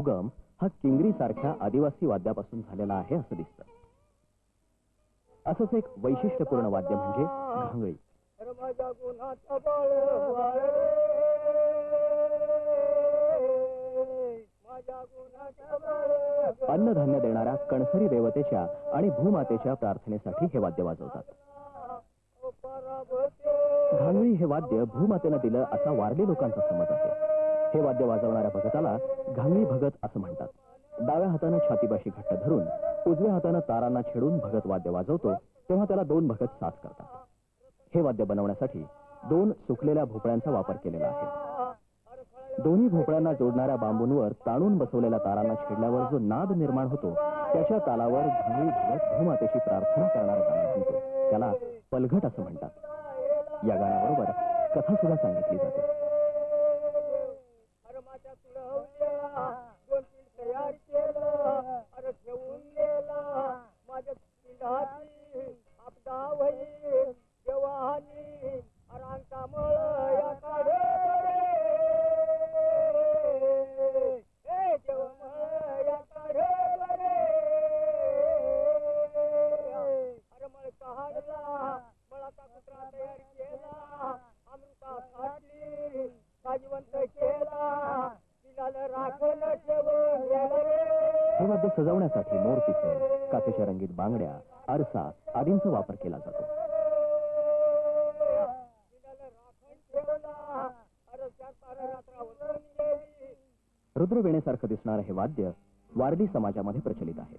उगम हा किंगरी सारख्या आदिवासी वाद्यापासून झालेला आहे असं दिसतं. असंच एक वैशिष्ट्यपूर्ण वाद्य म्हणजे घांगळी. अन्नधान्य देणाऱ्या कणसरी देवतेच्या आणि भूमातेच्या प्रार्थनेसाठी हे वाद्य वाजवतात. घांगळी हे वाद्य भूमातेनं दिलं असा वारली लोकांचा समज आहे. हे वाद्य वाजवणाऱ्या भगताला घांगळी भगत असं म्हणतात. डाव्या हातानं छातीपाशी घट्ट धरून उजव्या हातानं तारांना छेडून भगत वाद्य वाजवतो तेव्हा त्याला दोन भगत साथ करतात. हे वाद्य बनवण्यासाठी 2 सुकलेल्या भोपळ्यांचा वापर केलेला आहे. दोन्ही भोपळ्यांना जोडणाऱ्या बांबूंवर ताणून बसवलेल्या तारांना छेडल्यावर जो नाद निर्माण होतो त्याच्या तालावर घांगळी भगत भूमातेची प्रार्थना करणारा गाणं म्हणतो. त्याला पलघट असं म्हणतात. या गाण्याबरोबर कथा सुद्धा सांगितली जाते. हे वाद्य सजवण्यासाठी मोरपिसे, काचेच्या रंगीत बांगड्या, आरसा आदींचा वापर केला जातो. रुद्रवीणेसारखं दिसणारं हे वाद्य वारली समाजामध्ये प्रचलित आहे.